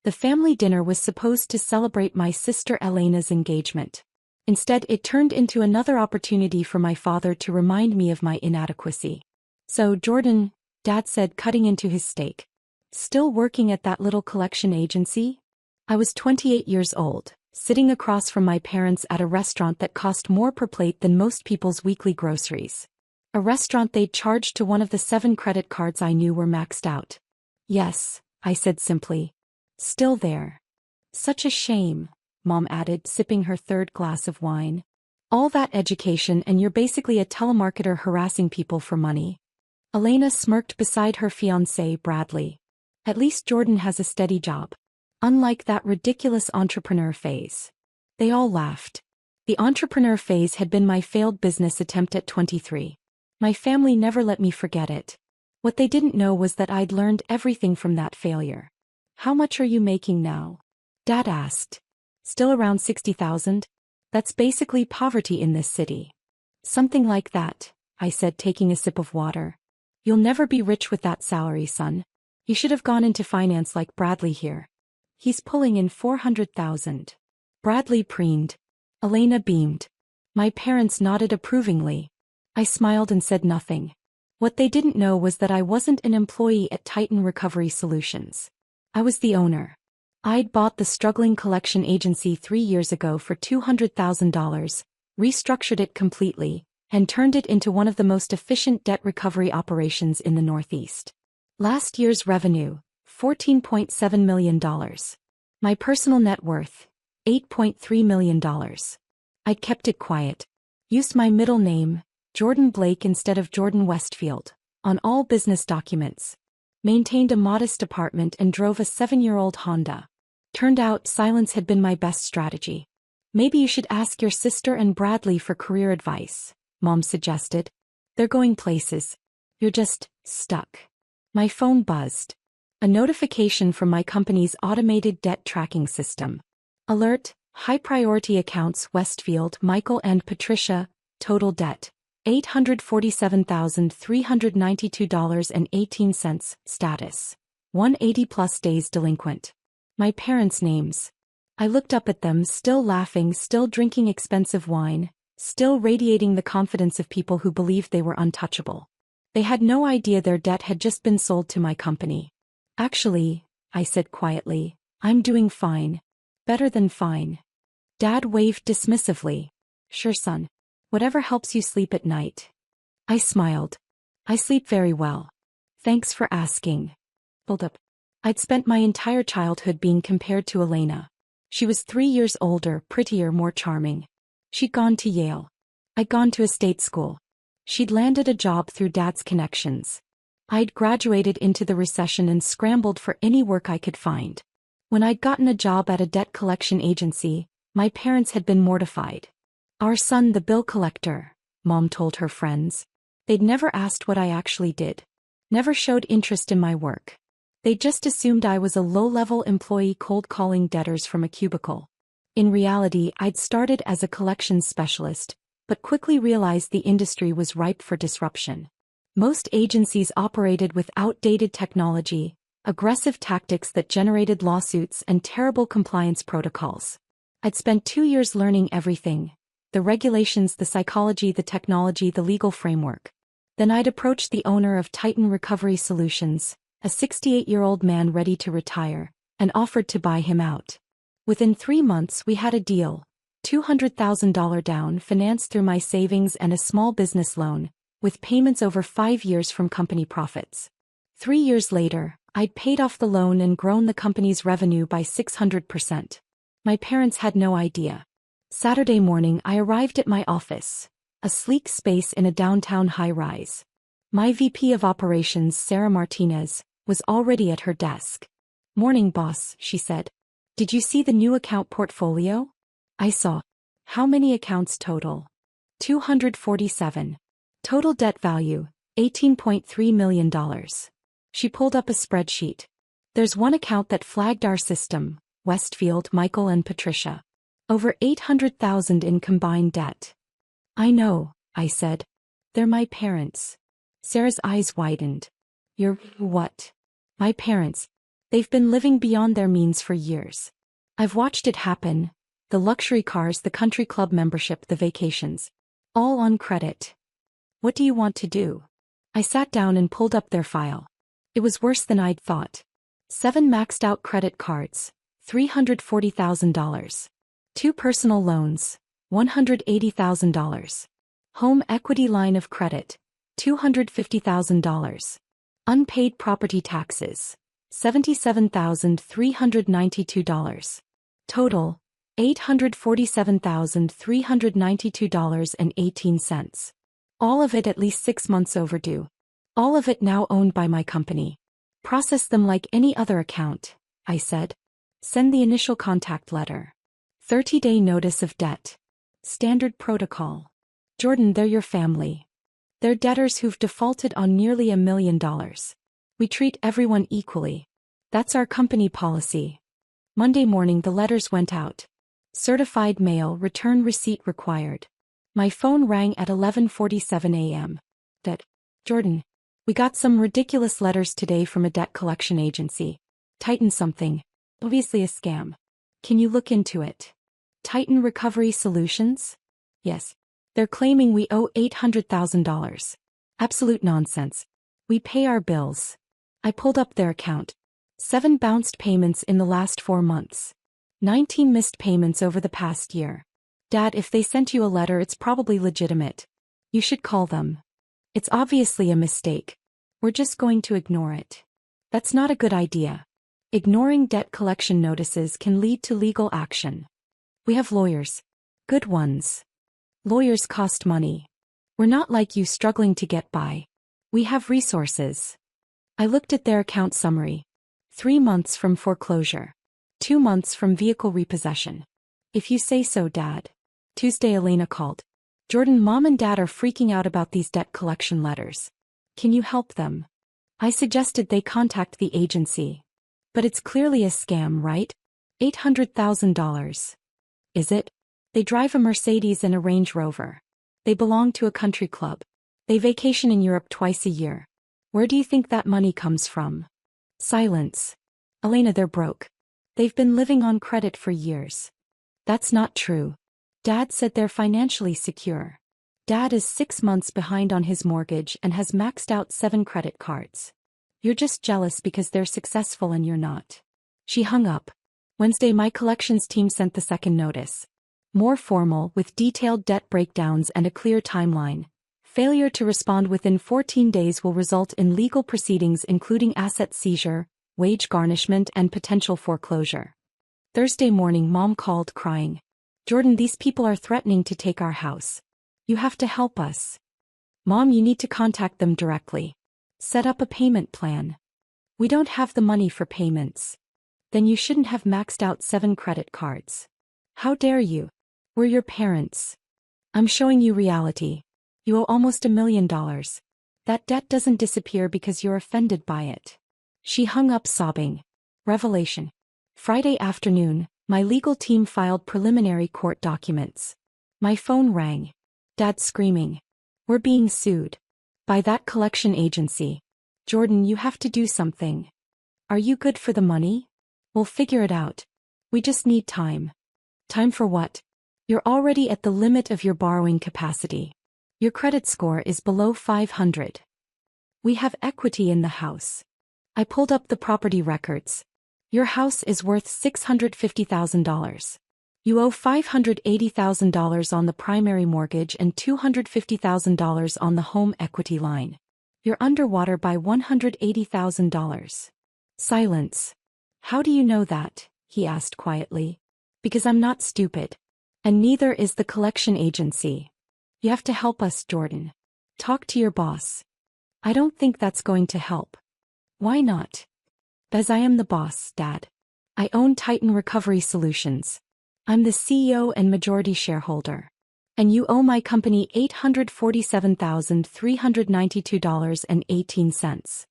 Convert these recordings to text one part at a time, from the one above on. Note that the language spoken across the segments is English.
The family dinner was supposed to celebrate my sister Elena's engagement. Instead, it turned into another opportunity for my father to remind me of my inadequacy. "So, Jordan," Dad said, cutting into his steak. "Still working at that little collection agency?" I was 28 years old, sitting across from my parents at a restaurant that cost more per plate than most people's weekly groceries. A restaurant they'd charged to one of the 7 credit cards I knew were maxed out. "Yes," I said simply. "Still there." "Such a shame," Mom added, sipping her 3rd glass of wine. "All that education and you're basically a telemarketer harassing people for money." Elena smirked beside her fiancé, Bradley. "At least Jordan has a steady job. Unlike that ridiculous entrepreneur phase." They all laughed. The entrepreneur phase had been my failed business attempt at 23. My family never let me forget it. What they didn't know was that I'd learned everything from that failure. "How much are you making now?" Dad asked. "Still around 60,000? That's basically poverty in this city." "Something like that," I said, taking a sip of water. "You'll never be rich with that salary, son. You should have gone into finance like Bradley here. He's pulling in 400,000. Bradley preened. Elena beamed. My parents nodded approvingly. I smiled and said nothing. What they didn't know was that I wasn't an employee at Titan Recovery Solutions. I was the owner. I'd bought the struggling collection agency 3 years ago for $200,000, restructured it completely, and turned it into one of the most efficient debt recovery operations in the Northeast. Last year's revenue, $14.7 million. My personal net worth, $8.3 million. I'd kept it quiet. Used my middle name, Jordan Blake instead of Jordan Westfield, on all business documents. Maintained a modest apartment and drove a 7-year-old Honda. Turned out silence had been my best strategy. "Maybe you should ask your sister and Bradley for career advice," Mom suggested. "They're going places. You're just stuck." My phone buzzed. A notification from my company's automated debt tracking system. Alert, high priority accounts Westfield, Michael and Patricia, total debt, $847,392.18, status, 180+ days delinquent. My parents' names. I looked up at them, still laughing, still drinking expensive wine, still radiating the confidence of people who believed they were untouchable. They had no idea their debt had just been sold to my company. "Actually," I said quietly, "I'm doing fine. Better than fine." Dad waved dismissively. "Sure, son. Whatever helps you sleep at night." I smiled. "I sleep very well. Thanks for asking." Hold up. I'd spent my entire childhood being compared to Elena. She was 3 years older, prettier, more charming. She'd gone to Yale. I'd gone to a state school. She'd landed a job through Dad's connections. I'd graduated into the recession and scrambled for any work I could find. When I'd gotten a job at a debt collection agency, my parents had been mortified. "Our son, the bill collector," Mom told her friends. They'd never asked what I actually did. Never showed interest in my work. They just assumed I was a low-level employee cold-calling debtors from a cubicle. In reality, I'd started as a collections specialist, but quickly realized the industry was ripe for disruption. Most agencies operated with outdated technology, aggressive tactics that generated lawsuits and terrible compliance protocols. I'd spent 2 years learning everything: the regulations, the psychology, the technology, the legal framework. Then I'd approached the owner of Titan Recovery Solutions, a 68-year-old man ready to retire, and offered to buy him out. Within 3 months we had a deal, $200,000 down, financed through my savings and a small business loan, with payments over 5 years from company profits. 3 years later, I'd paid off the loan and grown the company's revenue by 600%. My parents had no idea. Saturday morning I arrived at my office, a sleek space in a downtown high-rise. My VP of Operations, Sarah Martinez, was already at her desk. "Morning, boss," she said. "Did you see the new account portfolio?" I saw. "How many accounts total?" 247. Total debt value, $18.3 million. She pulled up a spreadsheet. "There's one account that flagged our system, Westfield, Michael and Patricia. Over $800,000 in combined debt." "I know," I said. "They're my parents." Sarah's eyes widened. "Your what?" "My parents. They've been living beyond their means for years. I've watched it happen. The luxury cars, the country club membership, the vacations. All on credit. What do you want to do? I sat down and pulled up their file. It was worse than I'd thought. 7 maxed out credit cards, $340,000. 2 personal loans, $180,000. Home equity line of credit, $250,000. Unpaid property taxes, $77,392. Total, $847,392.18. All of it at least 6 months overdue. All of it now owned by my company. Process them like any other account, I said. Send the initial contact letter. 30-day notice of debt. Standard protocol. Jordan, they're your family. They're debtors who've defaulted on nearly $1 million. We treat everyone equally. That's our company policy. Monday morning the letters went out. Certified mail, return receipt required. My phone rang at 11:47 a.m. Jordan, we got some ridiculous letters today from a debt collection agency. Titan something. Obviously a scam. Can you look into it? Titan Recovery Solutions? Yes. They're claiming we owe $800,000. Absolute nonsense. We pay our bills. I pulled up their account. 7 bounced payments in the last 4 months. 19 missed payments over the past year. Dad, if they sent you a letter, it's probably legitimate. You should call them. It's obviously a mistake. We're just going to ignore it. That's not a good idea. Ignoring debt collection notices can lead to legal action. We have lawyers. Good ones. Lawyers cost money. We're not like you struggling to get by. We have resources. I looked at their account summary. 3 months from foreclosure. 2 months from vehicle repossession. If you say so, Dad. Tuesday Elena called. Jordan, Mom and Dad are freaking out about these debt collection letters. Can you help them? I suggested they contact the agency. But it's clearly a scam, right? $800,000. Is it? They drive a Mercedes and a Range Rover. They belong to a country club. They vacation in Europe twice a year. Where do you think that money comes from? Silence. Elena, they're broke. They've been living on credit for years. That's not true. Dad said they're financially secure. Dad is 6 months behind on his mortgage and has maxed out 7 credit cards. You're just jealous because they're successful and you're not. She hung up. Wednesday, my collections team sent the second notice. More formal, with detailed debt breakdowns and a clear timeline. Failure to respond within 14 days will result in legal proceedings including asset seizure, wage garnishment, and potential foreclosure. Thursday morning, Mom called crying. Jordan, these people are threatening to take our house. You have to help us. Mom, you need to contact them directly. Set up a payment plan. We don't have the money for payments. Then you shouldn't have maxed out 7 credit cards. How dare you? We're your parents. I'm showing you reality. You owe almost $1 million. That debt doesn't disappear because you're offended by it. She hung up sobbing. Revelation. Friday afternoon, my legal team filed preliminary court documents. My phone rang. Dad screaming. We're being sued. By that collection agency. Jordan, you have to do something. Are you good for the money? We'll figure it out. We just need time. Time for what? You're already at the limit of your borrowing capacity. Your credit score is below 500. We have equity in the house. I pulled up the property records. Your house is worth $650,000. You owe $580,000 on the primary mortgage and $250,000 on the home equity line. You're underwater by $180,000. Silence. How do you know that? He asked quietly. Because I'm not stupid. And neither is the collection agency. You have to help us, Jordan. Talk to your boss. I don't think that's going to help. Why not? Because I am the boss, Dad. I own Titan Recovery Solutions. I'm the CEO and majority shareholder. And you owe my company $847,392.18.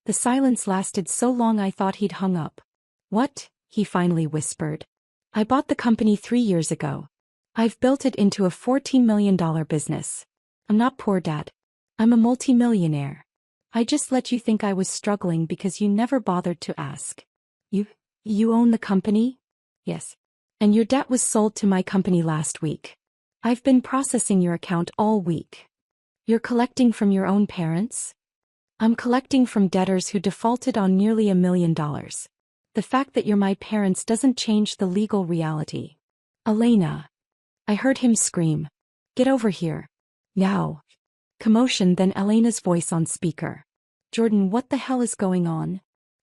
The silence lasted so long I thought he'd hung up. What? He finally whispered. I bought the company 3 years ago. I've built it into a $14 million business. I'm not poor, Dad. I'm a multimillionaire. I just let you think I was struggling because you never bothered to ask. You, you own the company? Yes. And your debt was sold to my company last week. I've been processing your account all week. You're collecting from your own parents? I'm collecting from debtors who defaulted on nearly $1 million. The fact that you're my parents doesn't change the legal reality. Elena. I heard him scream. Get over here. Now. Commotion, then Elena's voice on speaker. Jordan, what the hell is going on?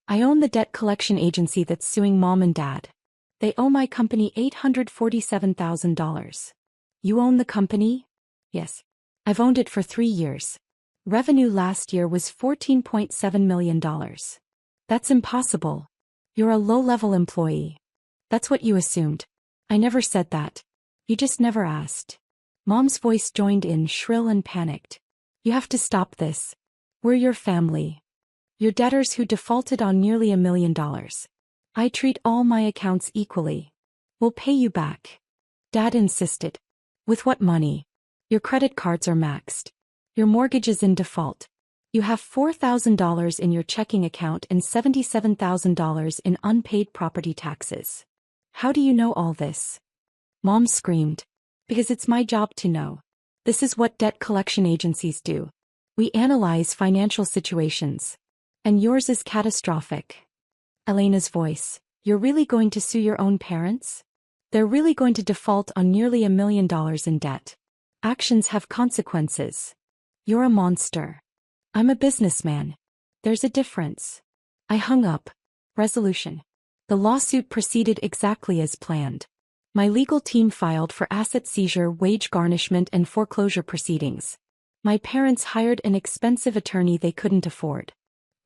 I own the debt collection agency that's suing mom and dad. They owe my company $847,000. You own the company? Yes. I've owned it for 3 years. Revenue last year was $14.7 million. That's impossible. You're a low-level employee. That's what you assumed. I never said that. You just never asked. Mom's voice joined in, shrill and panicked. You have to stop this. We're your family. You're debtors who defaulted on nearly $1 million. I treat all my accounts equally. We'll pay you back. Dad insisted. With what money? Your credit cards are maxed. Your mortgage is in default. You have $4,000 in your checking account and $77,000 in unpaid property taxes. How do you know all this? Mom screamed. Because it's my job to know. This is what debt collection agencies do. We analyze financial situations. And yours is catastrophic. Elena's voice. You're really going to sue your own parents? They're really going to default on nearly $1 million in debt. Actions have consequences. You're a monster. I'm a businessman. There's a difference. I hung up. Resolution. The lawsuit proceeded exactly as planned. My legal team filed for asset seizure, wage garnishment, and foreclosure proceedings. My parents hired an expensive attorney they couldn't afford.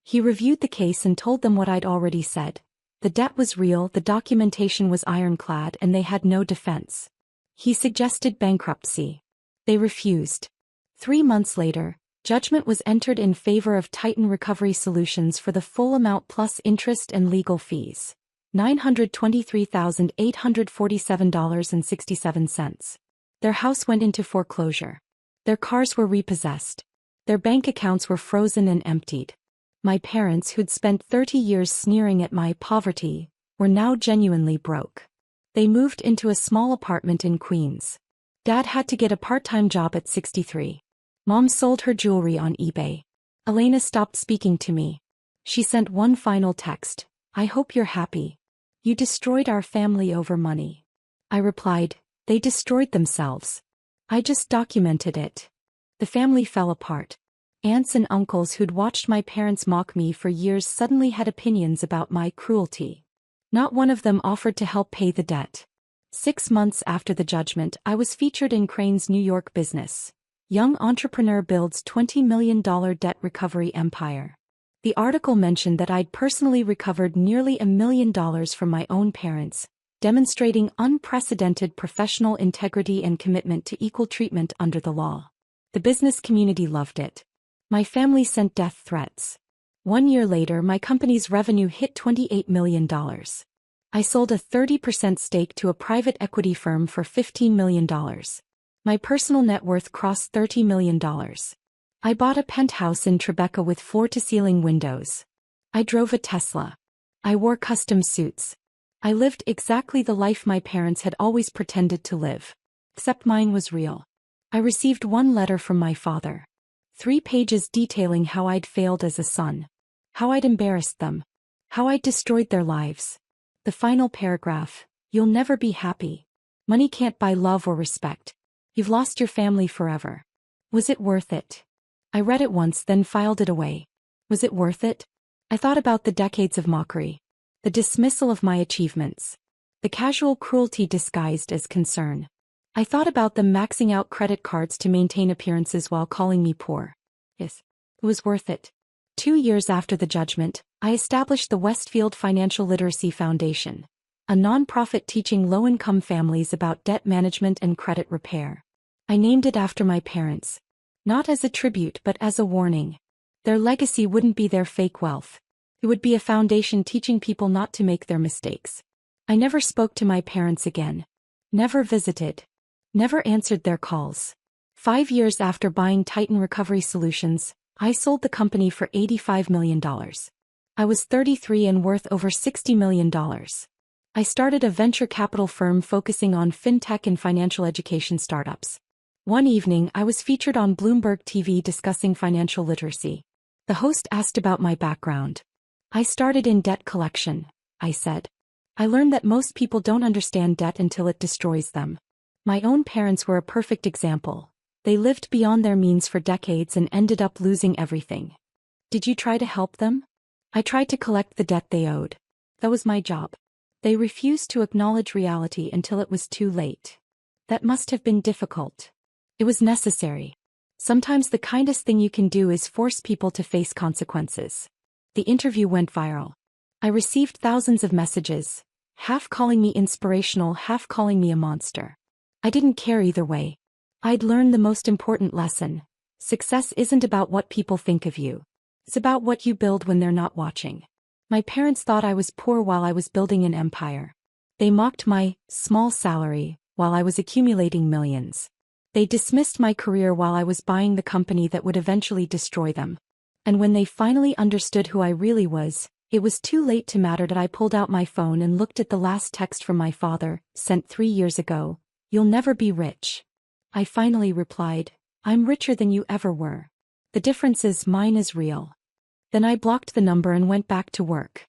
He reviewed the case and told them what I'd already said. The debt was real, the documentation was ironclad, and they had no defense. He suggested bankruptcy. They refused. 3 months later, judgment was entered in favor of Titan Recovery Solutions for the full amount plus interest and legal fees. $923,847.67. Their house went into foreclosure. Their cars were repossessed. Their bank accounts were frozen and emptied. My parents, who'd spent 30 years sneering at my poverty, were now genuinely broke. They moved into a small apartment in Queens. Dad had to get a part-time job at 63. Mom sold her jewelry on eBay. Elena stopped speaking to me. She sent one final text. I hope you're happy. You destroyed our family over money. I replied, they destroyed themselves. I just documented it. The family fell apart. Aunts and uncles who'd watched my parents mock me for years suddenly had opinions about my cruelty. Not one of them offered to help pay the debt. 6 months after the judgment, I was featured in Crain's New York Business. Young entrepreneur builds $20 million debt recovery empire. The article mentioned that I'd personally recovered nearly $1 million from my own parents, demonstrating unprecedented professional integrity and commitment to equal treatment under the law. The business community loved it. My family sent death threats. 1 year later, my company's revenue hit $28 million. I sold a 30% stake to a private equity firm for $15 million. My personal net worth crossed $30 million. I bought a penthouse in Tribeca with floor-to-ceiling windows. I drove a Tesla. I wore custom suits. I lived exactly the life my parents had always pretended to live. Except mine was real. I received one letter from my father. 3 pages detailing how I'd failed as a son. How I'd embarrassed them. How I'd destroyed their lives. The final paragraph, you'll never be happy. Money can't buy love or respect. You've lost your family forever. Was it worth it? I read it once, then filed it away. Was it worth it? I thought about the decades of mockery. The dismissal of my achievements. The casual cruelty disguised as concern. I thought about them maxing out credit cards to maintain appearances while calling me poor. Yes, it was worth it. 2 years after the judgment, I established the Westfield Financial Literacy Foundation, a nonprofit teaching low-income families about debt management and credit repair. I named it after my parents. Not as a tribute but as a warning. Their legacy wouldn't be their fake wealth. It would be a foundation teaching people not to make their mistakes. I never spoke to my parents again. Never visited. Never answered their calls. 5 years after buying Titan Recovery Solutions, I sold the company for $85 million. I was 33 and worth over $60 million. I started a venture capital firm focusing on fintech and financial education startups. One evening, I was featured on Bloomberg TV discussing financial literacy. The host asked about my background. I started in debt collection, I said. I learned that most people don't understand debt until it destroys them. My own parents were a perfect example. They lived beyond their means for decades and ended up losing everything. Did you try to help them? I tried to collect the debt they owed. That was my job. They refused to acknowledge reality until it was too late. That must have been difficult. It was necessary. Sometimes the kindest thing you can do is force people to face consequences. The interview went viral. I received thousands of messages, half calling me inspirational, half calling me a monster. I didn't care either way. I'd learned the most important lesson. Success isn't about what people think of you. It's about what you build when they're not watching. My parents thought I was poor while I was building an empire. They mocked my small salary while I was accumulating millions. They dismissed my career while I was buying the company that would eventually destroy them. And when they finally understood who I really was, it was too late to matter. That I pulled out my phone and looked at the last text from my father, sent 3 years ago. "You'll never be rich." I finally replied, "I'm richer than you ever were. The difference is mine is real." Then I blocked the number and went back to work.